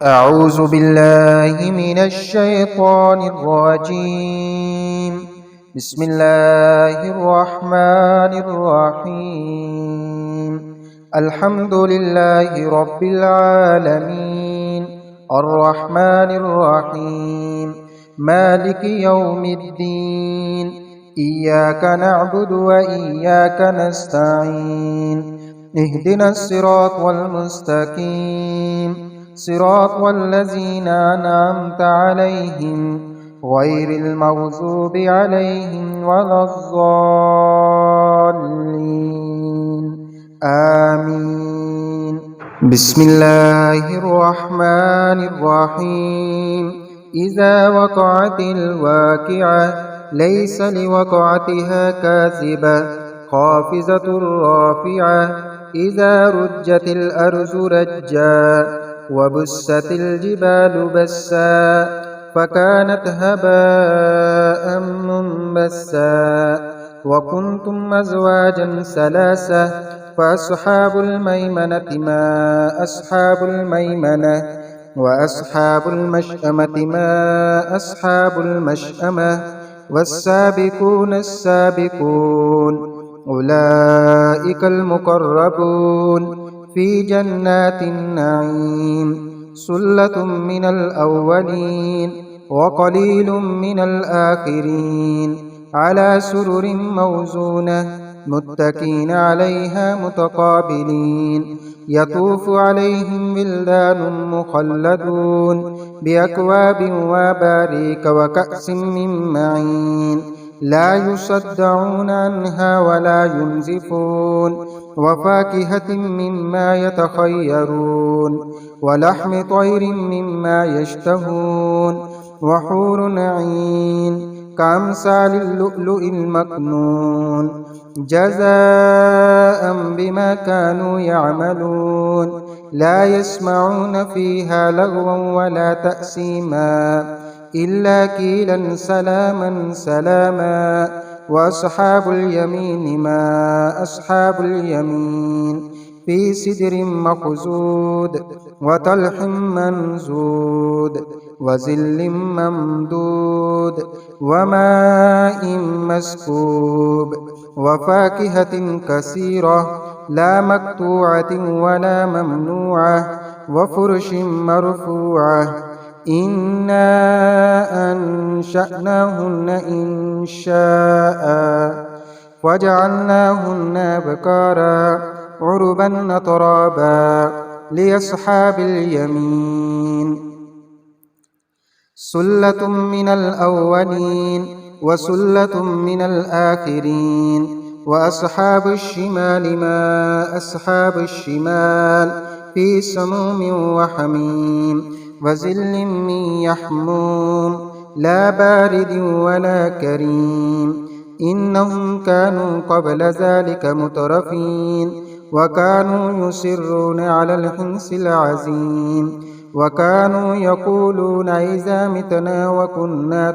أعوذ بالله من الشيطان الرجيم. بسم الله الرحمن الرحيم. الحمد لله رب العالمين، الرحمن الرحيم، مالك يوم الدين. إياك نعبد وإياك نستعين. اهدنا الصراط المستقيم، صراط الذين أنعمت عليهم غير المغضوب عليهم ولا الضالين. آمين. بسم الله الرحمن الرحيم. إذا وقعت الواقعة ليس لوقعتها كاذبة خافضة رافعة. إذا رجت الأرض رجا وبست الجبال بسا فكانت هباء منبسا. وكنتم أزواجا ثلاثة فأصحاب الميمنة ما أصحاب الميمنة، وأصحاب المشأمة ما أصحاب المشأمة. والسابقون السابقون أولئك المقربون في جنات النعيم. سلة من الأولين وقليل من الآخرين. على سرر موزونة متكين عليها متقابلين. يطوف عليهم ولدان مخلدون بأكواب وأباريك وكأس من معين. لا يصدعون عنها ولا ينزفون. وفاكهة مما يتخيرون ولحم طير مما يشتهون. وحور عين كأمثال اللؤلؤ المكنون جزاء بما كانوا يعملون. لا يسمعون فيها لغوا ولا تأثيما إلا قيلا سلاما سلاما. وأصحاب اليمين ما أصحاب اليمين. في سدر مخضود وطلح منضود وظل ممدود وماء مسكوب. وفاكهة كثيرة لا مقطوعة ولا ممنوعة. وفرش مرفوعة. إنا أنشأناهن إنشاء وجعلناهن أبكارا عربا أترابا لأصحاب اليمين. سلة من الأولين وسلة من الآخرين. وأصحاب الشمال ما أصحاب الشمال. في سموم وحميم وظل من يحموم لا بارد ولا كريم. إنهم كانوا قبل ذلك مترفين وكانوا يصرون على الحنث العظيم. وكانوا يقولون إذا متنا وكنا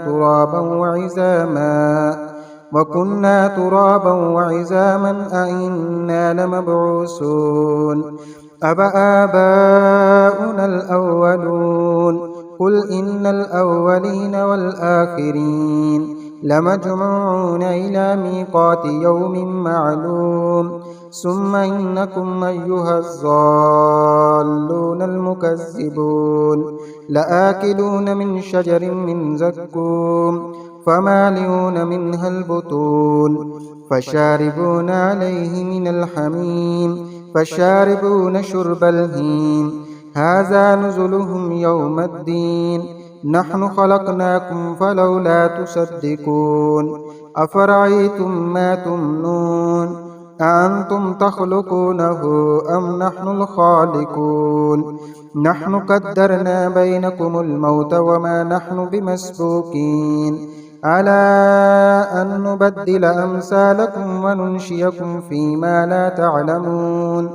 ترابا وعظاما أئنا لمبعوثون أبآباؤنا الأولون. قل إن الأولين والآخرين لمجموعون إلى ميقات يوم معلوم. ثم إنكم أيها الضالون المكذبون لآكلون من شجر من زقوم فمالئون منها البطون فشاربون عليه من الحميم فشاربون شرب الهيم. هذا نزلهم يوم الدين. نحن خلقناكم فلولا تصدقون. أفرأيتم ما تمنون أأنتم تخلقونه أم نحن الخالقون. نحن قدرنا بينكم الموت وما نحن بمسبوقين على أن نبدل أمثالكم وننشئكم فيما لا تعلمون.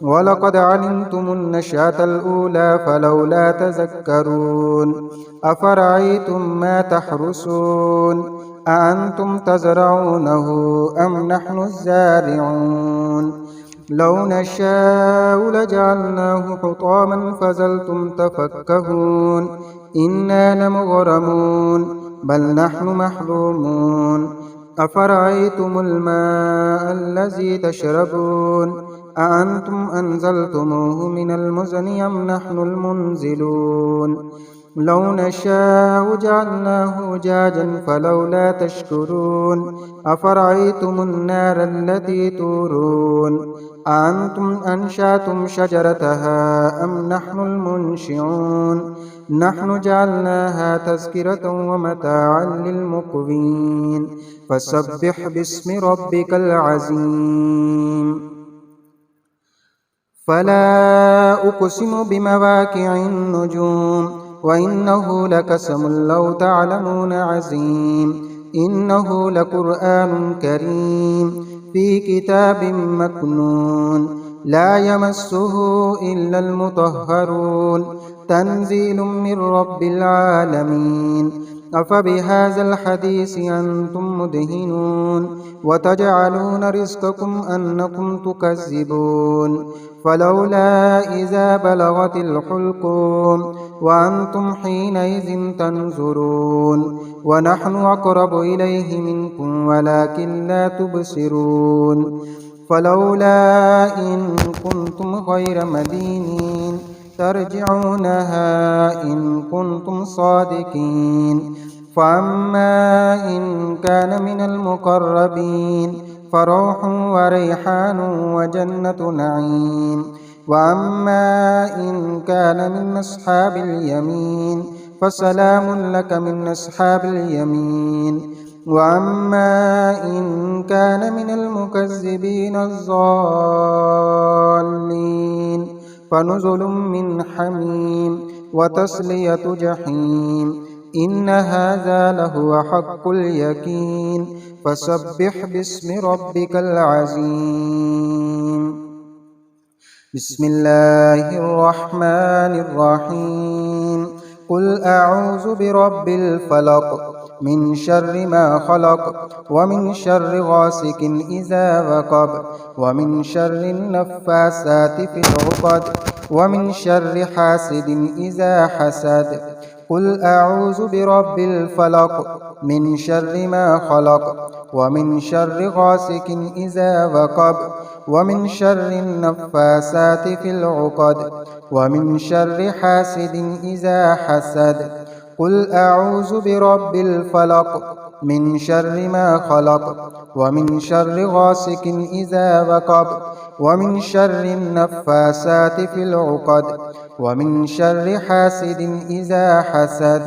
ولقد علمتم النشأة الأولى فلولا تذكرون. أفرأيتم ما تحرسون أأنتم تزرعونه أم نحن الزارعون. لو نشاء لجعلناه حطاما فظلتم تفكهون إنا لمغرمون بل نحن محرومون أفرأيتم الماء الذي تشربون أأنتم أنزلتموه من المزن أم نحن المنزلون لو نشاء جعلناه أجاجا فلولا تشكرون أفرأيتم النار التي تورون أأنتم أنشأتم شجرتها أم نحن المنشئون نحن جعلناها تذكرة ومتاعا للمقوين فسبح باسم ربك العظيم فلا أقسم بمواقع النجوم وإنه لقسم لو تعلمون عظيم إنه لقرآن كريم في كتاب مكنون لا يمسه إلا المطهرون تنزيل من رب العالمين أفبهذا الحديث أنتم مدهنون وتجعلون رزقكم أنكم تكذبون فلولا إذا بلغت الحلقوم وأنتم حينئذ تنظرون ونحن أقرب إليه منكم ولكن لا تبصرون فلولا إن كنتم غير مدينين ترجعونها إن كنتم صادقين فأما إن كان من المقربين فروح وريحان وجنة نعيم وأما إن كان من أصحاب اليمين فسلام لك من أصحاب اليمين وأما إن كان من المكذبين الضالين فنزل من حميم وتصلية جحيم إن هذا لهو حق اليقين فسبح باسم ربك العظيم بسم الله الرحمن الرحيم قل أعوذ برب الفلق من شر ما خلق ومن شر غاسق إذا وقب ومن شر النفاثات في العقد ومن شر حاسد إذا حسد قل أعوذ برب الفلق من شر ما خلق ومن شر غاسق إذا وقب ومن شر النفاثات في العقد ومن شر حاسد إذا حسد قل أعوذ برب الفلق من شر ما خلق ومن شر غاسق إذا وقب ومن شر النفاثات في العقد ومن شر حاسد إذا حسد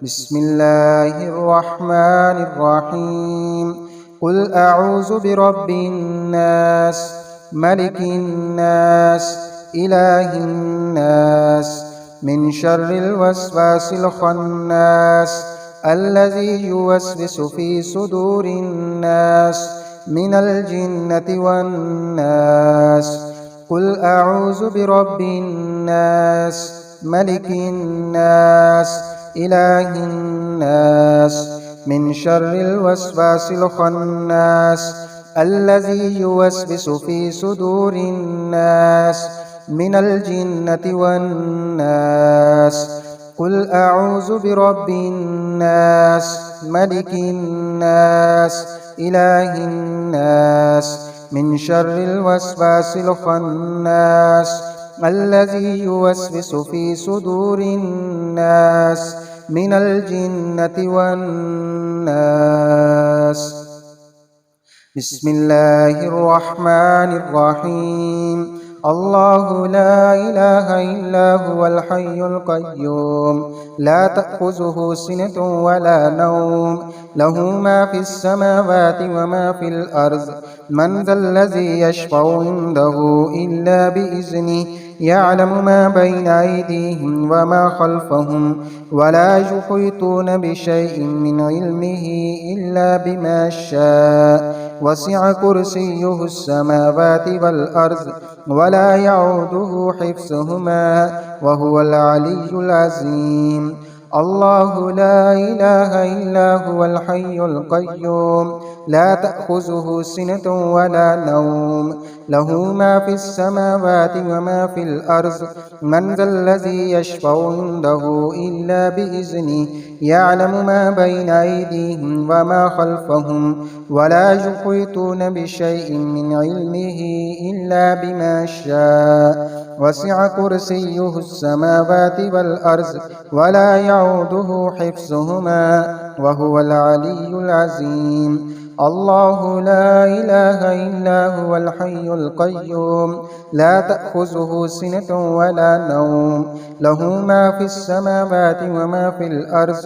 بسم الله الرحمن الرحيم قل أعوذ برب الناس ملك الناس إله الناس من شر الوسواس الخناس الذي يوسوس في صدور الناس من الجنة والناس قل أعوذ برب الناس ملك الناس إله الناس من شر الوسواس الخناس الذي يوسوس في صدور الناس من الجنة والناس قل أعوذ برب الناس ملك الناس إله الناس من شر الوسواس الخناس الذي يوسوس في صدور الناس من الجنة والناس بسم الله الرحمن الرحيم الله لا إله إلا هو الحي القيوم لا تأخذه سنة ولا نوم له ما في السماوات وما في الأرض من ذا الذي يشفع عنده إلا بإذنه يعلم ما بين أيديهم وما خلفهم ولا يحيطون بشيء من علمه إلا بما شاء وسع كرسيه السماوات والأرض ولا يعوده حفظهما وهو العلي العظيم الله لا إله إلا هو الحي القيوم لا تأخذه سنة ولا نوم له ما في السماوات وما في الأرض من ذا الذي يشفع عنده إلا بإذنه يعلم ما بين أيديهم وما خلفهم ولا يحيطون بشيء من علمه إلا بما شاء وسع كرسيه السماوات والأرض ولا يعوده حفظهما وهو العلي العظيم الله لا إله إلا هو الحي القيوم لا تأخذه سنة ولا نوم له ما في السماوات وما في الأرض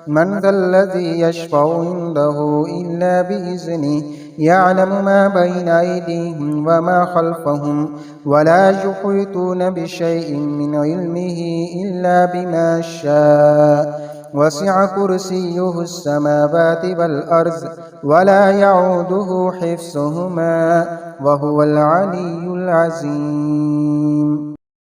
من ذا الذي يشفع عنده إلا بإذنه يعلم ما بين أيديهم وما خلفهم ولا يحيطون بشيء من علمه إلا بما شاء وسع كرسيه السماوات والأرض ولا يعوده حفظهما وهو العلي العظيم.